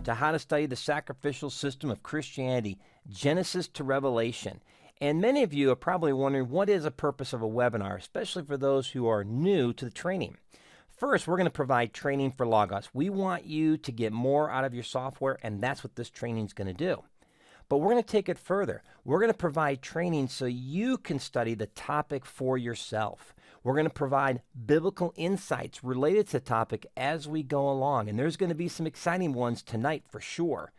to how to study the sacrificial system of Christianity, Genesis to Revelation. And many of you are probably wondering, what is the purpose of a webinar, especially for those who are new to the training. First, we're going to provide training for Logos. We want you to get more out of your software, and that's what this training is going to do. But we're going to take it further. We're going to provide training so you can study the topic for yourself. We're going to provide biblical insights related to the topic as we go along, and there's going to be some exciting ones tonight for sure.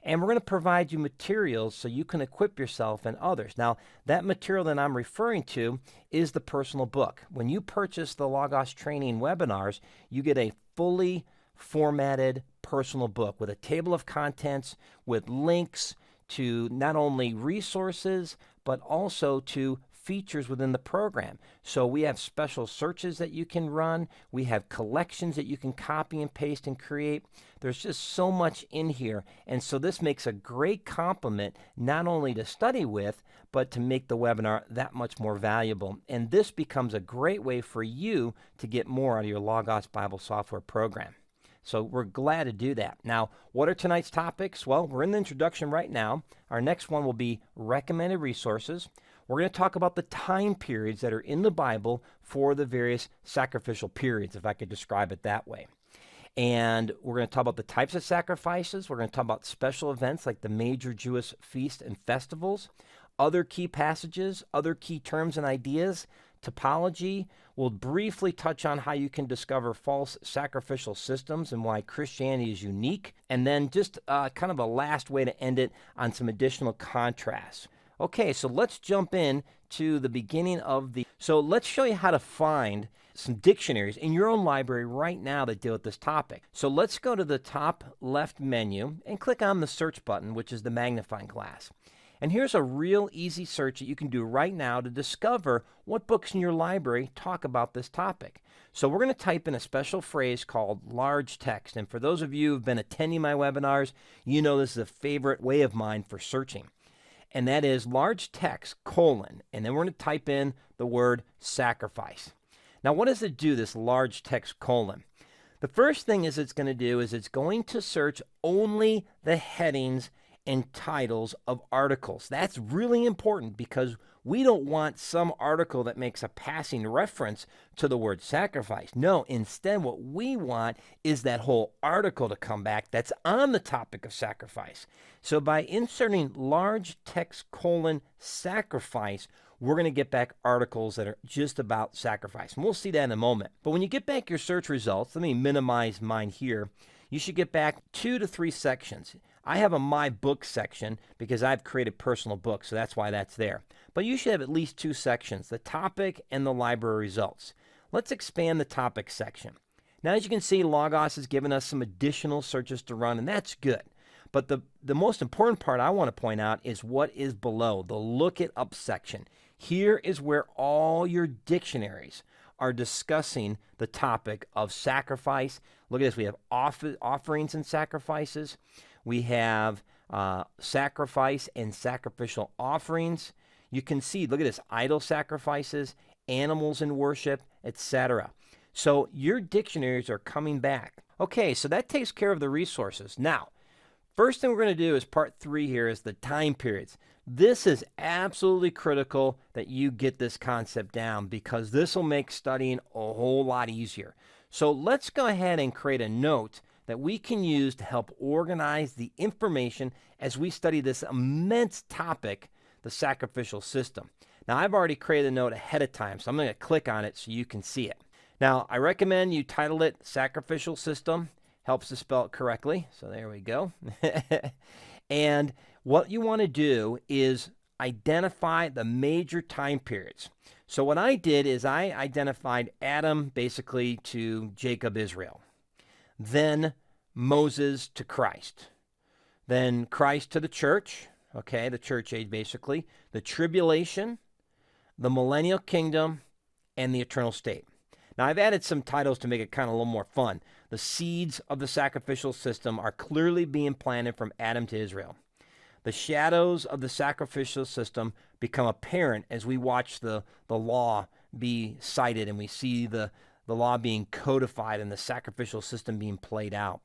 And we're going to provide you materials so you can equip yourself and others. Now, that material that I'm referring to is the personal book. When you purchase the Logos training webinars, you get a fully formatted personal book with a table of contents, with links to not only resources, but also to features within the program. So we have special searches that you can run. We have collections that you can copy and paste and create. There's just so much in here. And so this makes a great complement, not only to study with, but to make the webinar that much more valuable. And this becomes a great way for you to get more out of your Logos Bible software program. So we're glad to do that. Now, what are tonight's topics? Well, we're in the introduction right now. Our next one will be recommended resources. We're going to talk about the time periods that are in the Bible for the various sacrificial periods, if I could describe it that way. And we're going to talk about the types of sacrifices. We're going to talk about special events like the major Jewish feasts and festivals, other key passages, other key terms and ideas, topology. We'll briefly touch on how you can discover false sacrificial systems and why Christianity is unique. And then just kind of a last way to end it on some additional contrasts. Okay, so let's jump in to the beginning of so let's show you how to find some dictionaries in your own library right now that deal with this topic. So let's go to the top left menu and click on the search button, which is the magnifying glass. And here's a real easy search that you can do right now to discover what books in your library talk about this topic. So we're going to type in a special phrase called large text. And for those of you who've been attending my webinars, you know this is a favorite way of mine for searching. And that is large text, and then we're going to type in the word sacrifice. Now, what does it do, this large text ? The first thing it's going to do is it's going to search only the headings and titles of articles. That's really important because we don't want some article that makes a passing reference to the word sacrifice. No, instead what we want is that whole article to come back that's on the topic of sacrifice. So by inserting large text : sacrifice, we're going to get back articles that are just about sacrifice. And we'll see that in a moment. But when you get back your search results, let me minimize mine here, you should get back 2 to 3 sections. I have a My Book section because I've created personal books, so that's why that's there. But you should have at least 2 sections, the topic and the library results. Let's expand the topic section. Now, as you can see, Logos has given us some additional searches to run, and that's good. But the most important part I want to point out is what is below, the Look It Up section. Here is where all your dictionaries are discussing the topic of sacrifice. Look at this. We have offerings and sacrifices. We have sacrifice and sacrificial offerings. You can see, look at this, idol sacrifices, animals in worship, etc. So your dictionaries are coming back. Okay, so that takes care of the resources. Now, first thing we're going to do is part 3 here is the time periods. This is absolutely critical that you get this concept down because this will make studying a whole lot easier. So let's go ahead and create a note that we can use to help organize the information as we study this immense topic, the sacrificial system. Now, I've already created a note ahead of time, so I'm going to click on it so you can see it. Now, I recommend you title it Sacrificial System. Helps to spell it correctly, so there we go. And what you want to do is identify the major time periods. So what I did is I identified Adam basically to Jacob, Israel. Then Moses to Christ. Then Christ to the church, okay, the church age basically, the tribulation, the millennial kingdom, and the eternal state. Now, I've added some titles to make it kind of a little more fun. The seeds of the sacrificial system are clearly being planted from Adam to Israel. The shadows of the sacrificial system become apparent as we watch the law be cited and we see the law being codified and the sacrificial system being played out.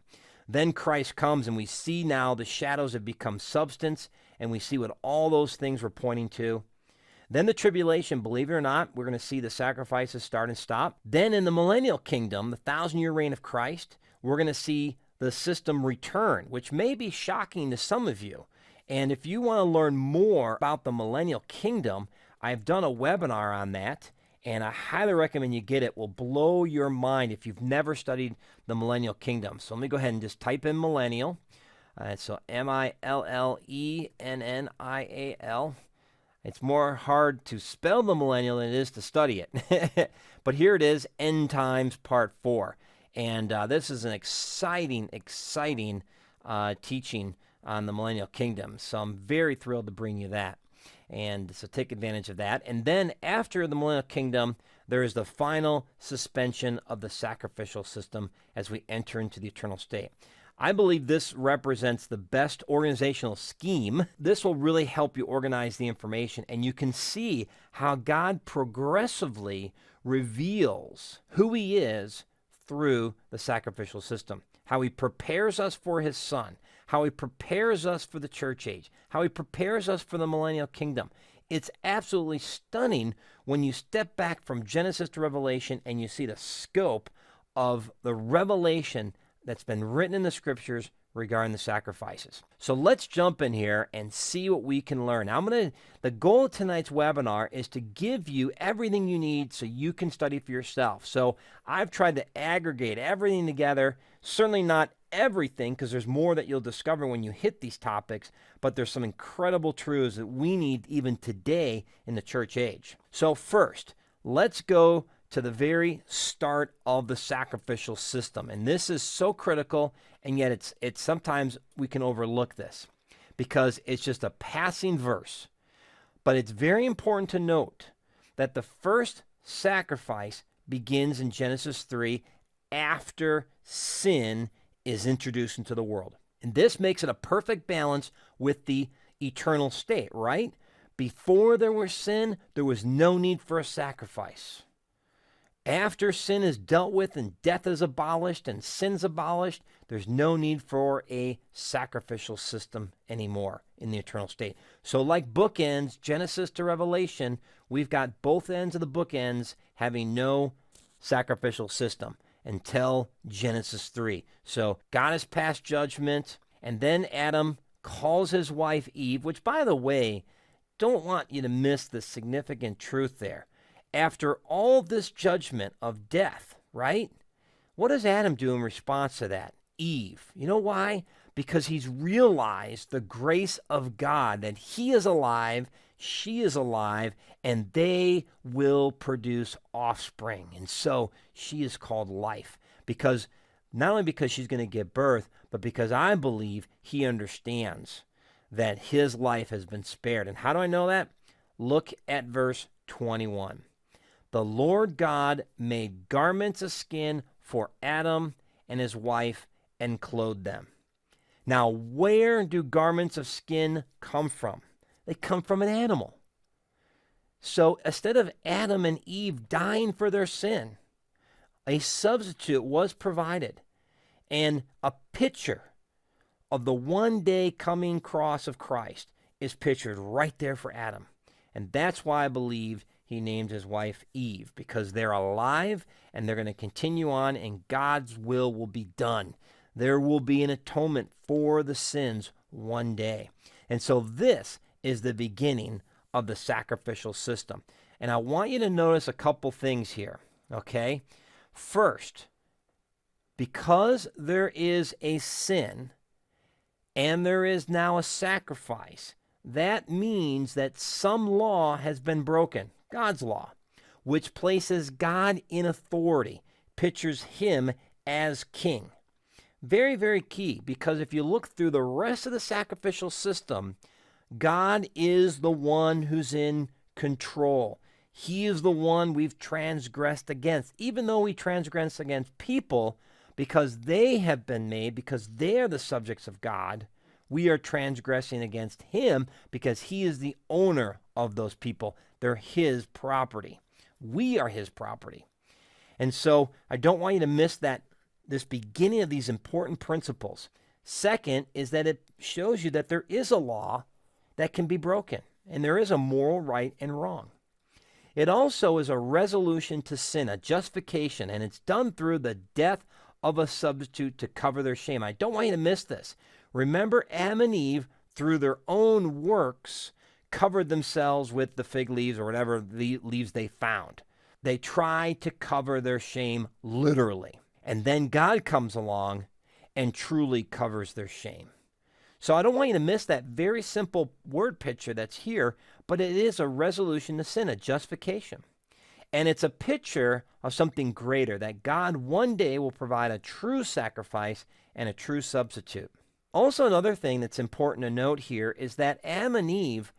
Then Christ comes, and we see now the shadows have become substance, and we see what all those things were pointing to. Then the tribulation, believe it or not, we're going to see the sacrifices start and stop. Then in the millennial kingdom, the 1,000-year reign of Christ, we're going to see the system return, which may be shocking to some of you. And if you want to learn more about the millennial kingdom, I've done a webinar on that, and I highly recommend you get it. It will blow your mind if you've never studied the millennial kingdom. So let me go ahead and just type in millennial. So M-I-L-L-E-N-N-I-A-L. It's more hard to spell the millennial than it is to study it. But here it is, End Times Part 4. And this is an exciting teaching on the millennial kingdom. So I'm very thrilled to bring you that. And so take advantage of that. And then after the millennial kingdom, there is the final suspension of the sacrificial system as we enter into the eternal state. I believe this represents the best organizational scheme. This will really help you organize the information, and you can see how God progressively reveals who he is through the sacrificial system, how he prepares us for his son, how he prepares us for the church age, how he prepares us for the millennial kingdom. It's absolutely stunning when you step back from Genesis to Revelation and you see the scope of the revelation that's been written in the scriptures regarding the sacrifices. So let's jump in here and see what we can learn. Now, the goal of tonight's webinar is to give you everything you need so you can study for yourself. So I've tried to aggregate everything together, certainly not everything, because there's more that you'll discover when you hit these topics, but there's some incredible truths that we need even today in the church age. So first, let's go to the very start of the sacrificial system. And this is so critical, and yet it's sometimes we can overlook this because it's just a passing verse. But it's very important to note that the first sacrifice begins in Genesis 3 after sin is introduced into the world. And this makes it a perfect balance with the eternal state, right? Before there was sin, there was no need for a sacrifice. After sin is dealt with and death is abolished and sin's abolished, there's no need for a sacrificial system anymore in the eternal state. So like bookends, Genesis to Revelation, we've got both ends of the bookends having no sacrificial system until Genesis 3. So God has passed judgment, and then Adam calls his wife Eve, which, by the way, don't want you to miss the significant truth there. After all this judgment of death, right? What does Adam do in response to that? Eve. You know why? Because he's realized the grace of God, that he is alive, she is alive, and they will produce offspring. And so she is called life, because not only because she's going to give birth, but because I believe he understands that his life has been spared. And how do I know that? Look at verse 21. The Lord God made garments of skin for Adam and his wife and clothed them. Now, where do garments of skin come from? They come from an animal. So instead of Adam and Eve dying for their sin, a substitute was provided, and a picture of the one-day coming cross of Christ is pictured right there for Adam. And that's why I believe he named his wife Eve, because they're alive and they're going to continue on, and God's will be done. There will be an atonement for the sins one day. And so this is the beginning of the sacrificial system. And I want you to notice a couple things here, okay? First, because there is a sin and there is now a sacrifice, that means that some law has been broken. God's law, which places God in authority, pictures him as king. Very, very key, because if you look through the rest of the sacrificial system, God is the one who's in control. He is the one we've transgressed against, even though we transgress against people because they have been made, because they are the subjects of God. We are transgressing against him because he is the owner of those people. They're his property. We are his property. And so I don't want you to miss that this beginning of these important principles. Second is that it shows you that there is a law that can be broken, and there is a moral right and wrong. It also is a resolution to sin, a justification, and it's done through the death of a substitute to cover their shame. I don't want you to miss this. Remember, Adam and Eve, through their own works, covered themselves with the fig leaves or whatever leaves they found. They tried to cover their shame literally. And then God comes along and truly covers their shame. So I don't want you to miss that very simple word picture that's here, but it is a resolution to sin, a justification. And it's a picture of something greater, that God one day will provide a true sacrifice and a true substitute. Also, another thing that's important to note here is that Adam and Eve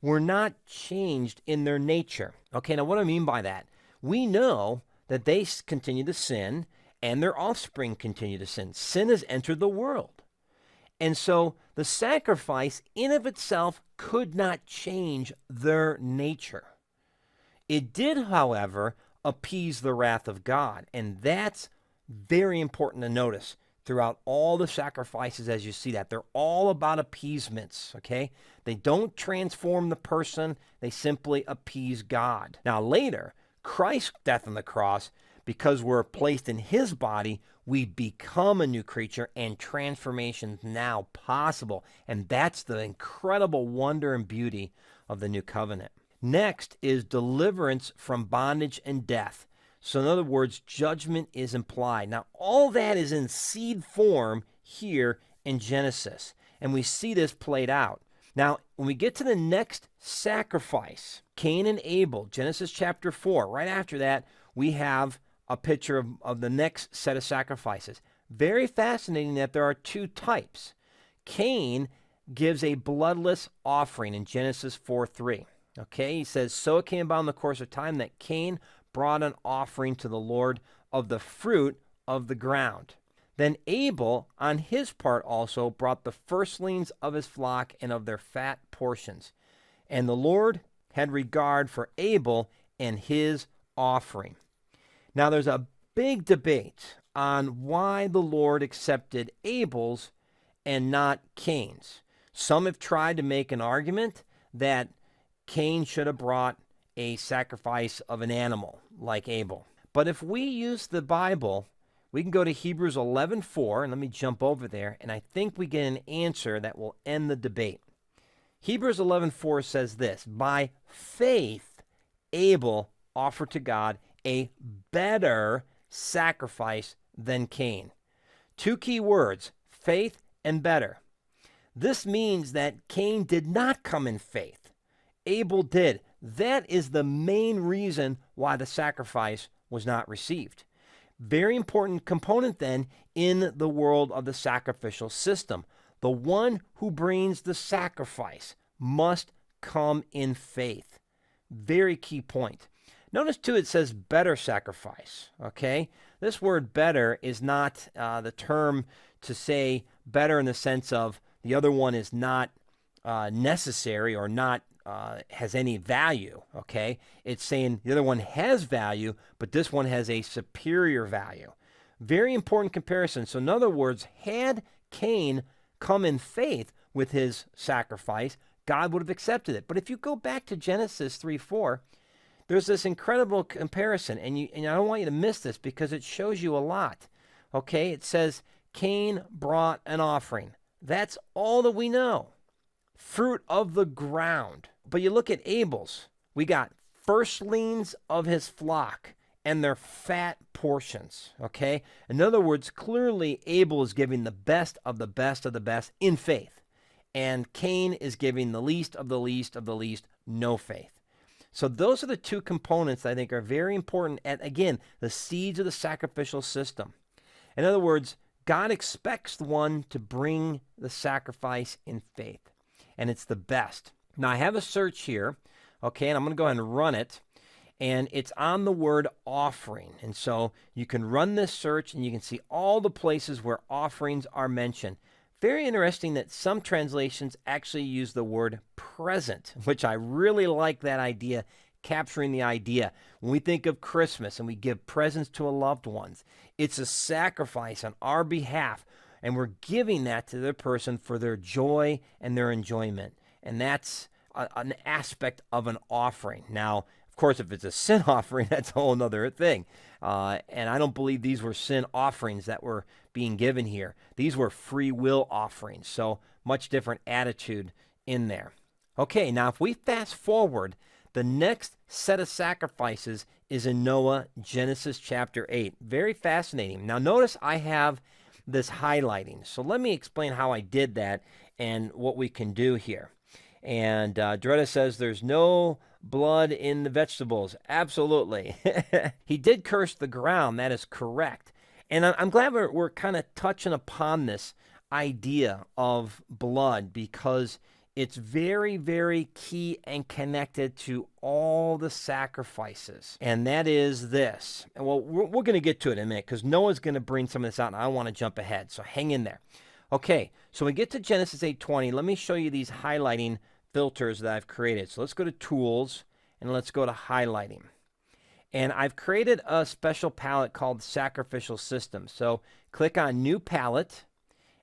were not changed in their nature. Okay, now what do I mean by that? We know that they continue to sin and their offspring continue to sin. Sin has entered the world. And so the sacrifice in of itself could not change their nature. It did, however, appease the wrath of God. And that's very important to notice throughout all the sacrifices as you see that. They're all about appeasements, okay? They don't transform the person. They simply appease God. Now later, Christ's death on the cross, because we're placed in his body, we become a new creature and transformation's now possible. And that's the incredible wonder and beauty of the new covenant. Next is deliverance from bondage and death. So in other words, judgment is implied. Now, all that is in seed form here in Genesis, and we see this played out. Now, when we get to the next sacrifice, Cain and Abel, Genesis chapter 4, right after that, we have a picture of the next set of sacrifices. Very fascinating that there are two types. Cain gives a bloodless offering in Genesis 4:3. Okay, he says, "So it came about in the course of time that Cain brought an offering to the Lord of the fruit of the ground. Then Abel, on his part also, brought the firstlings of his flock and of their fat portions. And the Lord had regard for Abel and his offering." Now there's a big debate on why the Lord accepted Abel's and not Cain's. Some have tried to make an argument that Cain should have brought a sacrifice of an animal like Abel. But if we use the Bible, we can go to Hebrews 11:4, and let me jump over there, and I think we get an answer that will end the debate. Hebrews 11:4 says this: "By faith Abel offered to God a better sacrifice than Cain." Two key words, faith and better. This means that Cain did not come in faith. Abel did. That is the main reason why the sacrifice was not received. Very important component then in the world of the sacrificial system. The one who brings the sacrifice must come in faith. Very key point. Notice too, it says better sacrifice, okay? This word better is not the term to say better in the sense of the other one is not necessary or not has any value, okay? It's saying the other one has value, but this one has a superior value. Very important comparison. So in other words, had Cain come in faith with his sacrifice, God would have accepted it. But if you go back to Genesis 3:4, there's this incredible comparison, and I don't want you to miss this because it shows you a lot, okay? It says Cain brought an offering. That's all that we know. Fruit of the ground. But you look at Abel's, we got firstlings of his flock and their fat portions, okay? In other words, clearly Abel is giving the best of the best of the best in faith, and Cain is giving the least of the least of the least, no faith. So those are the two components that I think are very important at, again, the seeds of the sacrificial system. In other words, God expects the one to bring the sacrifice in faith, and it's the best. Now, I have a search here, okay, and I'm going to go ahead and run it, and it's on the word offering. And so you can run this search, and you can see all the places where offerings are mentioned. Very interesting that some translations actually use the word present, which I really like that idea. capturing the idea. When we think of Christmas and we give presents to a loved one, it's a sacrifice on our behalf, and we're giving that to the person for their joy and their enjoyment. And that's an aspect of an offering. Now, of course, if it's a sin offering, that's a whole other thing. And I don't believe these were sin offerings that were being given here. These were free will offerings, so much different attitude in there. Okay, now if we fast forward, the next set of sacrifices is in Noah, Genesis chapter 8. Very fascinating. Now notice I have this highlighting. So let me explain how I did that and what we can do here. And Doretta says there's no blood in the vegetables. Absolutely. He did curse the ground. That is correct. And I'm glad we're kind of touching upon this idea of blood, because it's very, very key and connected to all the sacrifices. And that is this. Well, we're going to get to it in a minute, because Noah's going to bring some of this out, and I don't want to jump ahead. So hang in there. Okay, so we get to Genesis 8:20. Let me show you these highlighting filters that I've created. So let's go to Tools, and let's go to Highlighting. And I've created a special palette called Sacrificial System. So click on New Palette,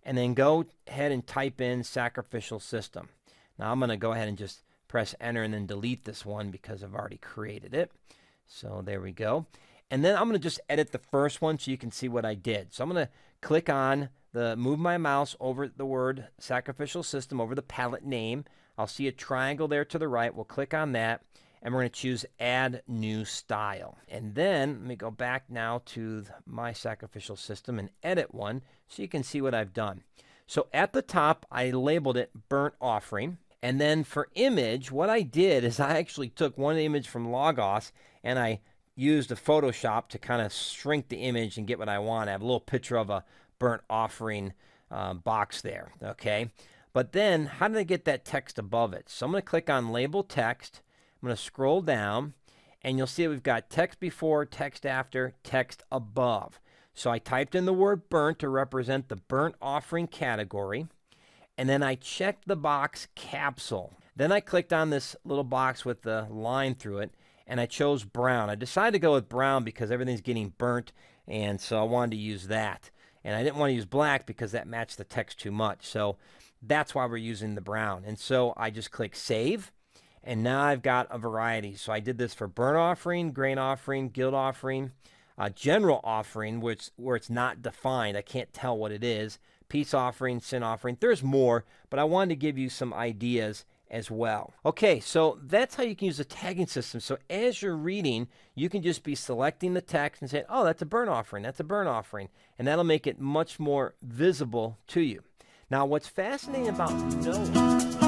and then go ahead and type in Sacrificial System. Now I'm going to go ahead and just press Enter and then delete this one because I've already created it. So there we go. And then I'm going to just edit the first one so you can see what I did. So I'm going to click on move my mouse over the word Sacrificial System, over the palette name. I'll see a triangle there to the right. We'll click on that, and we're going to choose Add New Style. And then let me go back now to my Sacrificial System and edit one so you can see what I've done. So at the top, I labeled it Burnt Offering. And then for image, what I did is I actually took one image from Logos, and I used a Photoshop to kind of shrink the image and get what I want. I have a little picture of a burnt offering box there, okay? But then, how did I get that text above it? So I'm going to click on Label Text. I'm going to scroll down, and you'll see we've got text before, text after, text above. So I typed in the word burnt to represent the burnt offering category, and then I checked the box capsule. Then I clicked on this little box with the line through it, and I chose brown. I decided to go with brown because everything's getting burnt, and so I wanted to use that. And I didn't want to use black because that matched the text too much. So that's why we're using the brown. And so I just click Save, and now I've got a variety. So I did this for burnt offering, grain offering, guilt offering, general offering, where it's not defined. I can't tell what it is. Peace offering, sin offering. There's more, but I wanted to give you some ideas as well. Okay, so that's how you can use the tagging system. So as you're reading, you can just be selecting the text and say, oh, that's a burnt offering, that's a burnt offering. And that'll make it much more visible to you. Now, what's fascinating about Noah